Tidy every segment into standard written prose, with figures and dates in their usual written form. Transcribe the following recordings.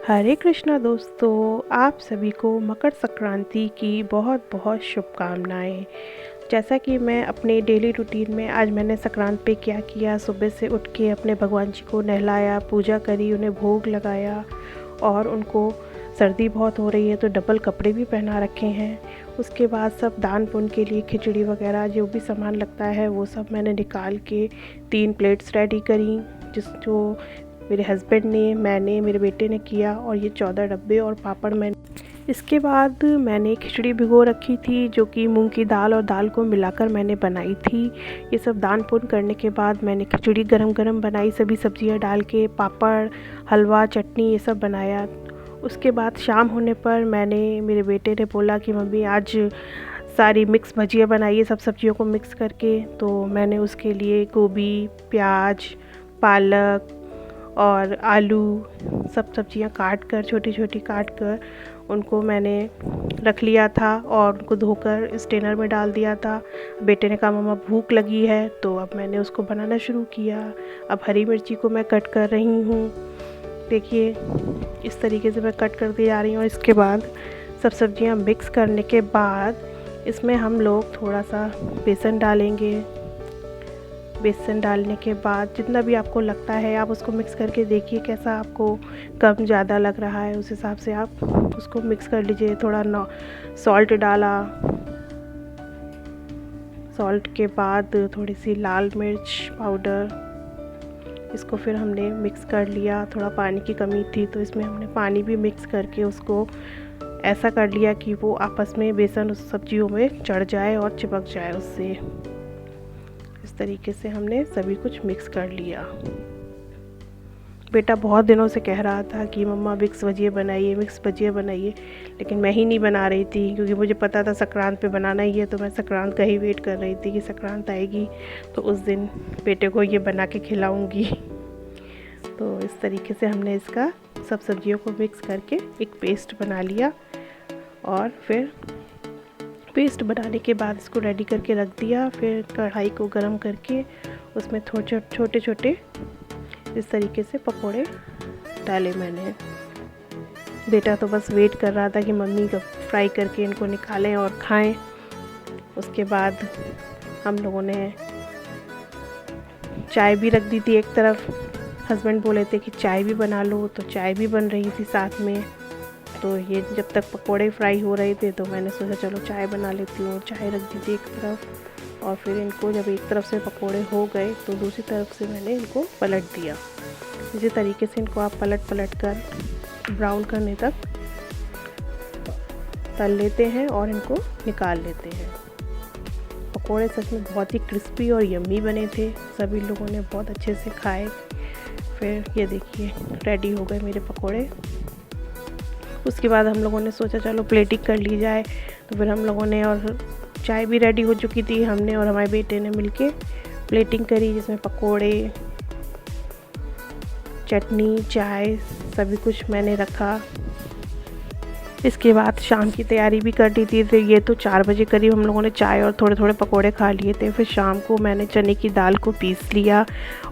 हरे कृष्णा दोस्तों, आप सभी को मकर संक्रांति की बहुत बहुत शुभकामनाएं। जैसा कि मैं अपने डेली रूटीन में आज मैंने संक्रांत पे क्या किया, सुबह से उठ के अपने भगवान जी को नहलाया, पूजा करी, उन्हें भोग लगाया और उनको सर्दी बहुत हो रही है तो डबल कपड़े भी पहना रखे हैं। उसके बाद सब दान पुण्य के लिए खिचड़ी वगैरह जो भी सामान लगता है वो सब मैंने निकाल के 3 प्लेट्स रेडी करी, जो मेरे हस्बैंड ने, मैंने, मेरे बेटे ने किया, और ये 14 डब्बे और पापड़ मैंने। इसके बाद मैंने खिचड़ी भिगो रखी थी जो कि मूंग की दाल और दाल को मिलाकर मैंने बनाई थी। ये सब दान पुण्य करने के बाद मैंने खिचड़ी गरम गरम बनाई, सभी सब्जियां डाल के, पापड़, हलवा, चटनी ये सब बनाया। उसके बाद शाम होने पर मेरे बेटे ने बोला कि मम्मी आज सारी मिक्स भजिया बनाइए, सब सब्जियों को मिक्स करके। तो मैंने उसके लिए गोभी, प्याज, पालक और आलू सब सब्जियां काट कर, छोटी छोटी काट कर उनको मैंने रख लिया था और उनको धोकर स्ट्रेनर में डाल दिया था। बेटे ने कहा मम्मा भूख लगी है, तो अब मैंने उसको बनाना शुरू किया। अब हरी मिर्ची को मैं कट कर रही हूँ, देखिए इस तरीके से मैं कट करती जा रही हूँ। और इसके बाद सब सब्जियां मिक्स करने के बाद इसमें हम लोग थोड़ा सा बेसन डालेंगे। बेसन डालने के बाद जितना भी आपको लगता है आप उसको मिक्स करके देखिए, कैसा आपको कम ज़्यादा लग रहा है उस हिसाब से आप उसको मिक्स कर लीजिए। थोड़ा सॉल्ट डाला, सॉल्ट के बाद थोड़ी सी लाल मिर्च पाउडर, इसको फिर हमने मिक्स कर लिया। थोड़ा पानी की कमी थी तो इसमें हमने पानी भी मिक्स करके उसको ऐसा कर लिया कि वो आपस में बेसन उस सब्जियों में चढ़ जाए और चिपक जाए उससे। इस तरीके से हमने सभी कुछ मिक्स कर लिया। बेटा बहुत दिनों से कह रहा था कि मम्मा मिक्स भजिया बनाइए, मिक्स भजिया बनाइए, लेकिन मैं ही नहीं बना रही थी क्योंकि मुझे पता था संक्रांत पे बनाना ही है। तो मैं संक्रांत का ही वेट कर रही थी कि संक्रांत आएगी तो उस दिन बेटे को ये बना के खिलाऊंगी। तो इस तरीके से हमने इसका सब सब्जियों को मिक्स करके एक पेस्ट बना लिया और फिर पेस्ट बनाने के बाद इसको रेडी करके रख दिया। फिर कढ़ाई को गरम करके उसमें थोड़े छोटे छोटे इस तरीके से पकोड़े डाले मैंने। बेटा तो बस वेट कर रहा था कि मम्मी कब फ्राई करके इनको निकालें और खाएं। उसके बाद हम लोगों ने चाय भी रख दी थी एक तरफ। हस्बैंड बोले थे कि चाय भी बना लो, तो चाय भी बन रही थी साथ में। तो ये जब तक पकोड़े फ्राई हो रहे थे तो मैंने सोचा चलो चाय बना लेती हूँ। चाय रख दी थी एक तरफ और फिर इनको जब एक तरफ से पकोड़े हो गए तो दूसरी तरफ से मैंने इनको पलट दिया। इसी तरीके से इनको आप पलट कर ब्राउन करने तक तल लेते हैं और इनको निकाल लेते हैं। पकोड़े सच में बहुत ही क्रिस्पी और यम्मी बने थे, सभी लोगों ने बहुत अच्छे से खाए। फिर ये देखिए रेडी हो गए मेरे पकोड़े। उसके बाद हम लोगों ने सोचा चलो प्लेटिंग कर ली जाए, तो फिर हम लोगों ने, और चाय भी रेडी हो चुकी थी, हमने और हमारे बेटे ने मिलके प्लेटिंग करी जिसमें पकोड़े, चटनी, चाय सभी कुछ मैंने रखा। इसके बाद शाम की तैयारी भी कर दी थी। तो ये तो 4 बजे करीब हम लोगों ने चाय और थोड़े थोड़े पकोड़े खा लिए थे। फिर शाम को मैंने चने की दाल को पीस लिया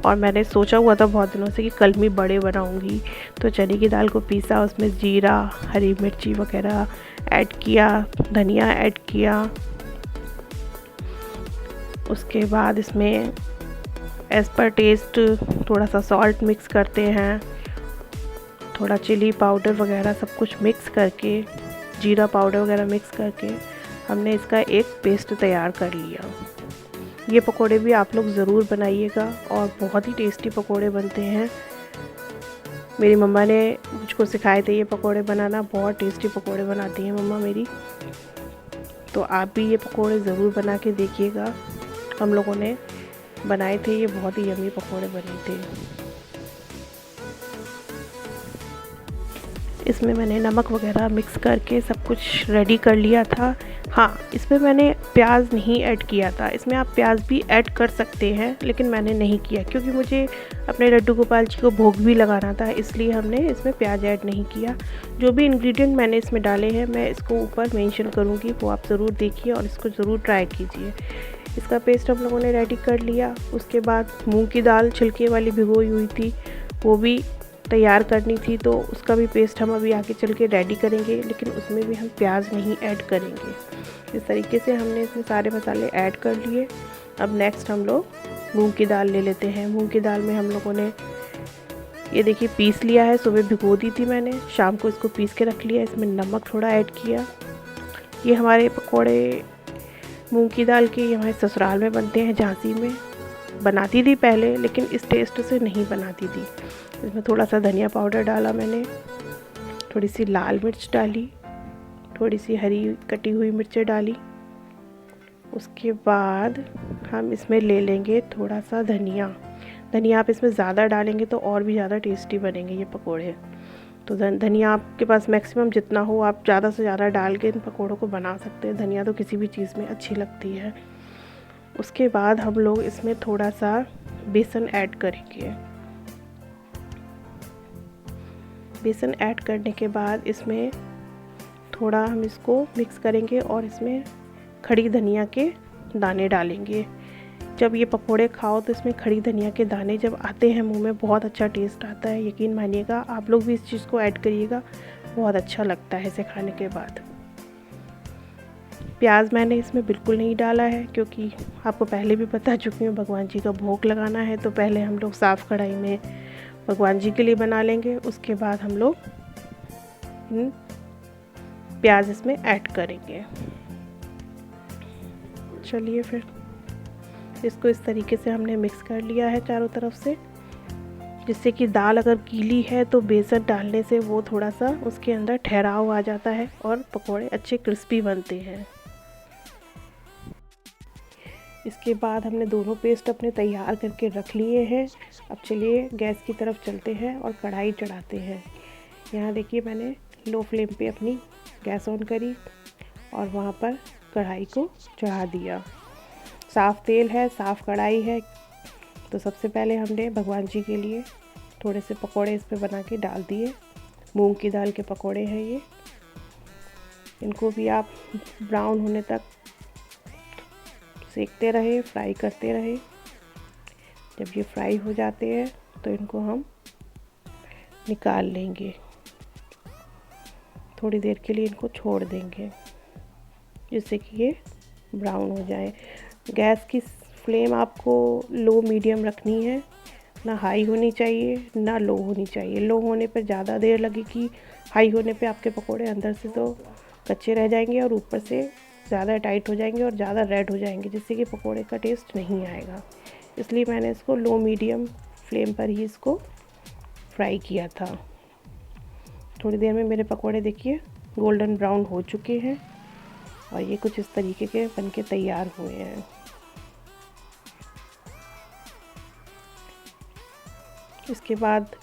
और मैंने सोचा हुआ था बहुत दिनों से कि कल मैं बड़े बनाऊंगी। तो चने की दाल को पीसा, उसमें जीरा, हरी मिर्ची वगैरह ऐड किया, धनिया ऐड किया। उसके बाद इसमें एज़ पर टेस्ट थोड़ा सा सॉल्ट मिक्स करते हैं, थोड़ा चिली पाउडर वगैरह सब कुछ मिक्स करके, जीरा पाउडर वगैरह मिक्स करके हमने इसका एक पेस्ट तैयार कर लिया। ये पकोड़े भी आप लोग ज़रूर बनाइएगा और बहुत ही टेस्टी पकोड़े बनते हैं। मेरी मम्मा ने मुझको सिखाए थे ये पकोड़े बनाना, बहुत टेस्टी पकोड़े बनाती हैं मम्मा मेरी। तो आप भी ये पकोड़े ज़रूर बना के देखिएगा। हम लोगों ने बनाए थे, ये बहुत ही यम्मी पकोड़े बने थे। इसमें मैंने नमक वगैरह मिक्स करके सब कुछ रेडी कर लिया था। हाँ, इसमें मैंने प्याज नहीं ऐड किया था। इसमें आप प्याज भी ऐड कर सकते हैं लेकिन मैंने नहीं किया क्योंकि मुझे अपने लड्डू गोपाल जी को भोग भी लगाना था, इसलिए हमने इसमें प्याज ऐड नहीं किया। जो भी इंग्रेडिएंट मैंने इसमें डाले हैं मैं इसको ऊपर मेंशन करूँगी, वो आप ज़रूर देखिए और इसको ज़रूर ट्राई कीजिए। इसका पेस्ट हम लोगों ने रेडी कर लिया। उसके बाद मूंग की दाल छिलके वाली भिगोई हुई थी वो भी तैयार करनी थी, तो उसका भी पेस्ट हम अभी आगे चल के रेडी करेंगे, लेकिन उसमें भी हम प्याज नहीं ऐड करेंगे। इस तरीके से हमने इसमें सारे मसाले ऐड कर लिए। अब नेक्स्ट हम लोग मूंग की दाल ले लेते हैं। मूंग की दाल में हम लोगों ने ये देखिए पीस लिया है, सुबह भिगो दी थी मैंने, शाम को इसको पीस के रख लिया। इसमें नमक थोड़ा ऐड किया। ये हमारे पकोड़े मूंग की दाल के हमारे ससुराल में बनते हैं, झांसी में। बनाती थी पहले, लेकिन इस टेस्ट से नहीं बनाती थी। इसमें थोड़ा सा धनिया पाउडर डाला मैंने, थोड़ी सी लाल मिर्च डाली, थोड़ी सी हरी कटी हुई मिर्चें डाली। उसके बाद हम इसमें ले लेंगे थोड़ा सा धनिया। धनिया आप इसमें ज़्यादा डालेंगे तो और भी ज़्यादा टेस्टी बनेंगे ये पकोड़े। तो धनिया आपके पास मैक्सिमम जितना हो आप ज़्यादा से ज़्यादा डाल के इन पकोड़ों को बना सकते हैं। धनिया तो किसी भी चीज़ में अच्छी लगती है। उसके बाद हम लोग इसमें थोड़ा सा बेसन ऐड करेंगे। बेसन ऐड करने के बाद इसमें थोड़ा हम इसको मिक्स करेंगे और इसमें खड़ी धनिया के दाने डालेंगे। जब ये पकोड़े खाओ तो इसमें खड़ी धनिया के दाने जब आते हैं मुंह में, बहुत अच्छा टेस्ट आता है। यकीन मानिएगा, आप लोग भी इस चीज़ को ऐड करिएगा, बहुत अच्छा लगता है इसे खाने के बाद। प्याज मैंने इसमें बिल्कुल नहीं डाला है, क्योंकि आपको पहले भी बता चुकी हूँ भगवान जी का भोग लगाना है, तो पहले हम लोग साफ़ कढ़ाई में भगवान जी के लिए बना लेंगे। उसके बाद हम लोग प्याज इसमें ऐड करेंगे। चलिए फिर इसको इस तरीके से हमने मिक्स कर लिया है चारों तरफ से, जिससे कि दाल अगर गीली है तो बेसन डालने से वो थोड़ा सा उसके अंदर ठहराव आ जाता है और पकोड़े अच्छे क्रिस्पी बनते हैं। इसके बाद हमने दोनों पेस्ट अपने तैयार करके रख लिए हैं। अब चलिए गैस की तरफ चलते हैं और कढ़ाई चढ़ाते हैं। यहाँ देखिए मैंने लो फ्लेम पे अपनी गैस ऑन करी और वहाँ पर कढ़ाई को चढ़ा दिया। साफ़ तेल है, साफ़ कढ़ाई है। तो सबसे पहले हमने भगवान जी के लिए थोड़े से पकोड़े इस पे बना के डाल दिए। मूंग की दाल के पकोड़े हैं ये। इनको भी आप ब्राउन होने तक सेकते रहे, फ्राई करते रहे। जब ये फ्राई हो जाते हैं तो इनको हम निकाल लेंगे। थोड़ी देर के लिए इनको छोड़ देंगे जिससे कि ये ब्राउन हो जाए। गैस की फ्लेम आपको लो मीडियम रखनी है, ना हाई होनी चाहिए ना लो होनी चाहिए। लो होने पर ज़्यादा देर लगेगी, हाई होने पे आपके पकोड़े अंदर से तो कच्चे रह जाएंगे और ऊपर से ज़्यादा टाइट हो जाएंगे और ज़्यादा रेड हो जाएंगे, जिससे कि पकोड़े का टेस्ट नहीं आएगा। इसलिए मैंने इसको लो मीडियम फ्लेम पर ही इसको फ्राई किया था। थोड़ी देर में मेरे पकोड़े देखिए गोल्डन ब्राउन हो चुके हैं और ये कुछ इस तरीके के बनके तैयार हुए हैं। इसके बाद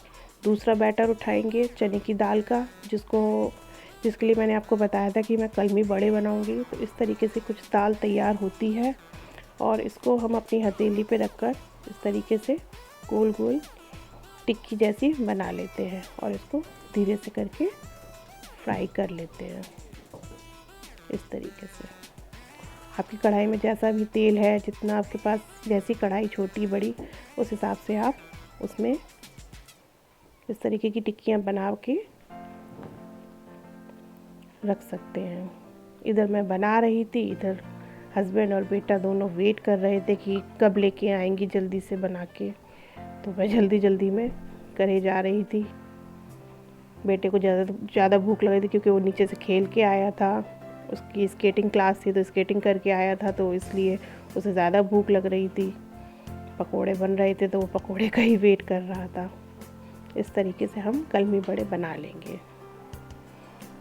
दूसरा बैटर उठाएंगे चने की दाल का, जिसके लिए मैंने आपको बताया था कि मैं कलमी बड़े बनाऊंगी। तो इस तरीके से कुछ दाल तैयार होती है और इसको हम अपनी हथेली पे रखकर इस तरीके से गोल गोल टिक्की जैसी बना लेते हैं और इसको धीरे से करके फ्राई कर लेते हैं। इस तरीके से आपकी कढ़ाई में जैसा भी तेल है, जितना आपके पास, जैसी कढ़ाई छोटी बड़ी, उस हिसाब से आप उसमें इस तरीके की टिक्कियाँ बना के रख सकते हैं। इधर मैं बना रही थी, इधर हस्बैंड और बेटा दोनों वेट कर रहे थे कि कब लेके आएंगी जल्दी से बना के। तो मैं जल्दी जल्दी में करे जा रही थी। बेटे को ज़्यादा भूख लग रही थी क्योंकि वो नीचे से खेल के आया था, उसकी स्केटिंग क्लास थी तो स्केटिंग करके आया था, तो इसलिए उसे ज़्यादा भूख लग रही थी। पकोड़े बन रहे थे तो वो पकोड़े का ही वेट कर रहा था। इस तरीके से हम कलमी बड़े बना लेंगे।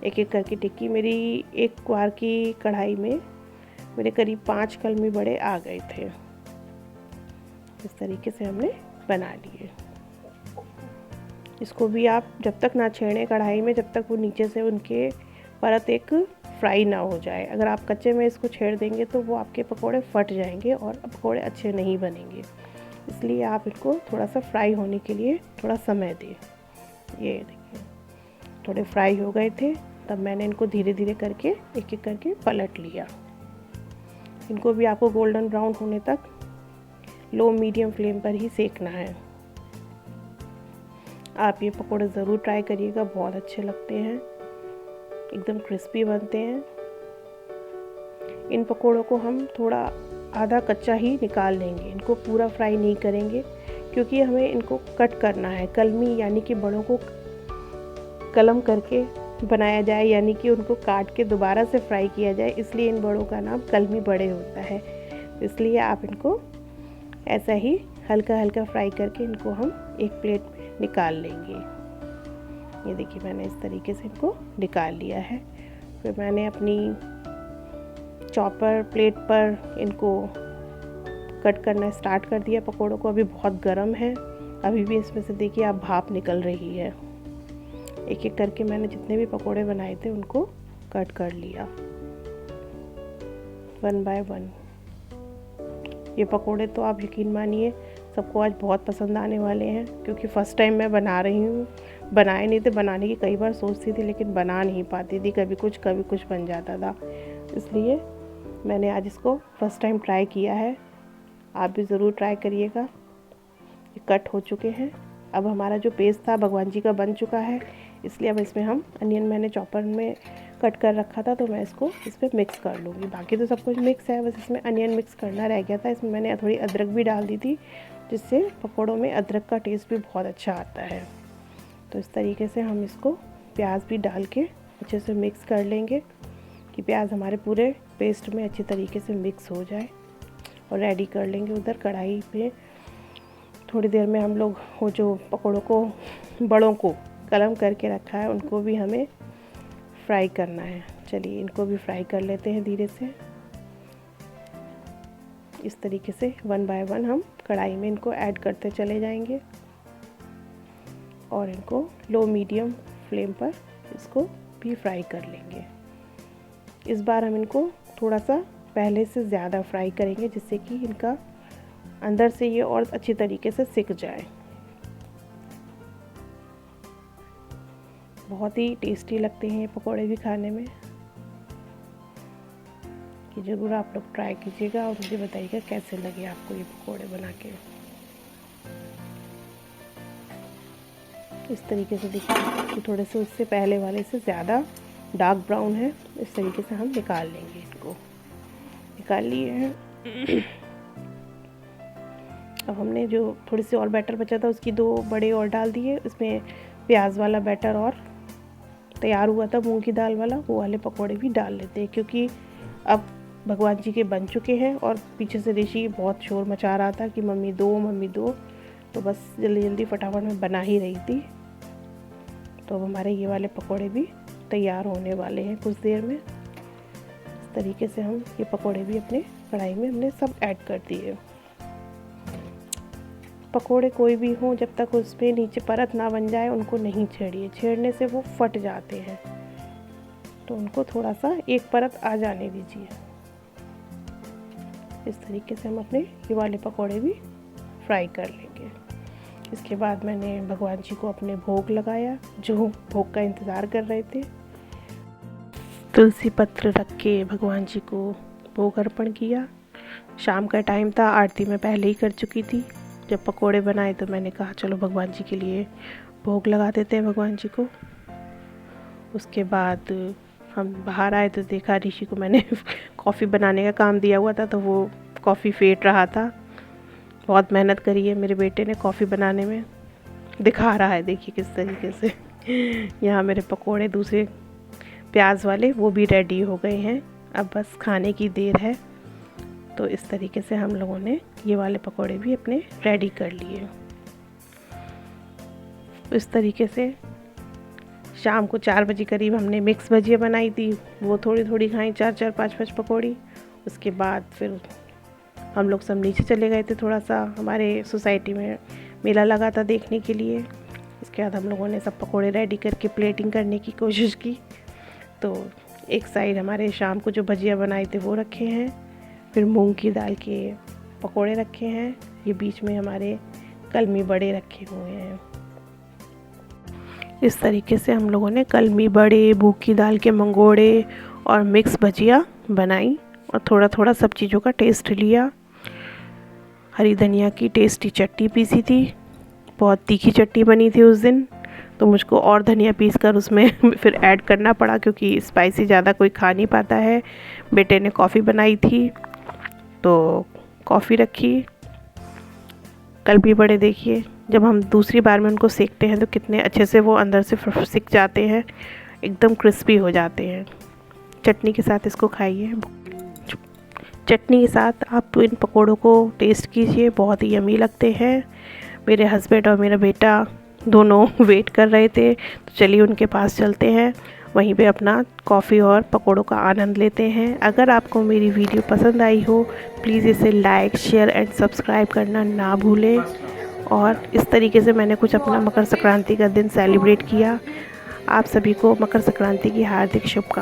एक एक करके टिक्की मेरी एक क्वार की कढ़ाई में मेरे करीब 5 कलमी बड़े आ गए थे। इस तरीके से हमने बना लिए। इसको भी आप जब तक ना छेड़ें कढ़ाई में, जब तक वो नीचे से उनके परत एक फ्राई ना हो जाए। अगर आप कच्चे में इसको छेड़ देंगे तो वो आपके पकोड़े फट जाएंगे और पकोड़े अच्छे नहीं बनेंगे। इसलिए आप इनको थोड़ा सा फ्राई होने के लिए थोड़ा समय दें। ये देखिए थोड़े फ्राई हो गए थे, तब मैंने इनको धीरे धीरे करके एक एक करके पलट लिया। इनको भी आपको गोल्डन ब्राउन होने तक लो मीडियम फ्लेम पर ही सेकना है। आप ये पकोड़े ज़रूर ट्राई करिएगा, बहुत अच्छे लगते हैं, एकदम क्रिस्पी बनते हैं। इन पकोड़ों को हम थोड़ा आधा कच्चा ही निकाल लेंगे, इनको पूरा फ्राई नहीं करेंगे क्योंकि हमें इनको कट करना है। कलमी यानी कि बड़ों को कलम करके बनाया जाए, यानी कि उनको काट के दोबारा से फ्राई किया जाए, इसलिए इन बड़ों का नाम कलमी बड़े होता है। इसलिए आप इनको ऐसा ही हल्का हल्का फ्राई करके इनको हम एक प्लेट में निकाल लेंगे। ये देखिए मैंने इस तरीके से इनको निकाल लिया है। फिर मैंने अपनी चॉपर प्लेट पर इनको कट करना स्टार्ट कर दिया। पकोड़ों को अभी बहुत गर्म है, अभी भी इसमें से देखिए आप भाप निकल रही है। एक एक करके मैंने जितने भी पकोड़े बनाए थे उनको कट कर लिया 1 बाय 1। ये पकोड़े तो आप यकीन मानिए सबको आज बहुत पसंद आने वाले हैं, क्योंकि फ़र्स्ट टाइम मैं बना रही हूँ। बनाए नहीं थे, बनाने की कई बार सोचती थी लेकिन बना नहीं पाती थी, कभी कुछ बन जाता था। इसलिए मैंने आज इसको फ़र्स्ट टाइम ट्राई किया है। आप भी ज़रूर ट्राई करिएगा। ये कट हो चुके हैं। अब हमारा जो पेस्ट था भगवान जी का बन चुका है, इसलिए अब इसमें हम अनियन मैंने चॉपर में कट कर रखा था तो मैं इसको इस पर मिक्स कर लूँगी। बाकी तो सब कुछ मिक्स है, बस इसमें अनियन मिक्स करना रह गया था। इसमें मैंने थोड़ी अदरक भी डाल दी थी, जिससे पकौड़ों में अदरक का टेस्ट भी बहुत अच्छा आता है। तो इस तरीके से हम इसको प्याज भी डाल के अच्छे से मिक्स कर लेंगे कि प्याज हमारे पूरे पेस्ट में अच्छी तरीके से मिक्स हो जाए, और रेडी कर लेंगे। उधर कढ़ाई पे थोड़ी देर में हम लोग वो जो पकौड़ों को बड़ों को कलम करके रखा है उनको भी हमें फ्राई करना है। चलिए इनको भी फ्राई कर लेते हैं धीरे से। इस तरीके से 1 बाय 1 हम कढ़ाई में इनको ऐड करते चले जाएंगे और इनको लो मीडियम फ्लेम पर इसको भी फ्राई कर लेंगे। इस बार हम इनको थोड़ा सा पहले से ज़्यादा फ्राई करेंगे, जिससे कि इनका अंदर से ये और अच्छी तरीके से सिक जाए। बहुत ही टेस्टी लगते हैं ये पकोड़े भी खाने में। कि ज़रूर आप लोग ट्राई कीजिएगा और मुझे बताइएगा कैसे लगे आपको ये पकोड़े बना के। इस तरीके से देखिए कि थोड़े से उससे पहले वाले से ज़्यादा डार्क ब्राउन है। इस तरीके से हम निकाल लेंगे। इसको निकाल लिए हैं। अब हमने जो थोड़ी सी और बैटर बचा था उसकी 2 बड़े और डाल दिए। इसमें प्याज वाला बैटर और तैयार हुआ था मूंग की दाल वाला, वो वाले पकोड़े भी डाल लेते हैं, क्योंकि अब भगवान जी के बन चुके हैं और पीछे से ऋषि बहुत शोर मचा रहा था कि मम्मी दो मम्मी दो। तो बस जल्दी जल्दी फटाफट में बना ही रही थी। तो अब हमारे ये वाले पकोड़े भी तैयार होने वाले हैं कुछ देर में। इस तरीके से हम ये पकोड़े भी अपने कढ़ाई में हमने सब ऐड कर दिए। पकोड़े कोई भी हों, जब तक उस पर नीचे परत ना बन जाए उनको नहीं छेड़िए, छेड़ने से वो फट जाते हैं। तो उनको थोड़ा सा एक परत आ जाने दीजिए। इस तरीके से हम अपने ये वाले पकोड़े भी फ्राई कर लेंगे। इसके बाद मैंने भगवान जी को अपने भोग लगाया, जो भोग का इंतज़ार कर रहे थे। तुलसी पत्र रख के भगवान जी को भोग अर्पण किया। शाम का टाइम था, आरती मैं पहले ही कर चुकी थी। जब पकोड़े बनाए तो मैंने कहा चलो भगवान जी के लिए भोग लगा देते हैं भगवान जी को। उसके बाद हम बाहर आए तो देखा ऋषि को मैंने कॉफ़ी बनाने का काम दिया हुआ था, तो वो कॉफ़ी फेंट रहा था। बहुत मेहनत करी है मेरे बेटे ने कॉफ़ी बनाने में, दिखा रहा है देखिए किस तरीके से। यहाँ मेरे पकोड़े दूसरे प्याज वाले वो भी रेडी हो गए हैं, अब बस खाने की देर है। तो इस तरीके से हम लोगों ने ये वाले पकोड़े भी अपने रेडी कर लिए। इस तरीके से शाम को 4 बजे करीब हमने मिक्स भजिया बनाई थी, वो थोड़ी थोड़ी खाई, 4-4 5-5 पकौड़ी। उसके बाद फिर हम लोग सब नीचे चले गए थे, थोड़ा सा हमारे सोसाइटी में मेला लगा था देखने के लिए। इसके बाद हम लोगों ने सब पकोड़े रेडी करके प्लेटिंग करने की कोशिश की। तो एक साइड हमारे शाम को जो भजिया बनाए थे वो रखे हैं, फिर मूंग की दाल के पकोड़े रखे हैं, ये बीच में हमारे कलमी बड़े रखे हुए हैं। इस तरीके से हम लोगों ने कलमी बड़े, मूंग की दाल के मंगोड़े और मिक्स भजिया बनाई और थोड़ा थोड़ा सब चीज़ों का टेस्ट लिया। हरी धनिया की टेस्टी चटनी पीसी थी, बहुत तीखी चटनी बनी थी उस दिन, तो मुझको और धनिया पीस कर उसमें फिर ऐड करना पड़ा, क्योंकि स्पाइसी ज़्यादा कोई खा नहीं पाता है। बेटे ने कॉफ़ी बनाई थी तो कॉफ़ी रखी। कल भी बड़े देखिए, जब हम दूसरी बार में उनको सेकते हैं तो कितने अच्छे से वो अंदर से सिक जाते हैं, एकदम क्रिस्पी हो जाते हैं। चटनी के साथ इसको खाइए। चटनी के साथ आप इन पकोड़ों को टेस्ट कीजिए, बहुत ही यमी लगते हैं। मेरे हस्बैंड और मेरा बेटा दोनों वेट कर रहे थे, तो चलिए उनके पास चलते हैं, वहीं पे अपना कॉफ़ी और पकोड़ों का आनंद लेते हैं। अगर आपको मेरी वीडियो पसंद आई हो, प्लीज़ इसे लाइक, शेयर एंड सब्सक्राइब करना ना भूलें। और इस तरीके से मैंने कुछ अपना मकर संक्रांति का दिन सेलिब्रेट किया। आप सभी को मकर संक्रांति की हार्दिक शुभकामनाएं।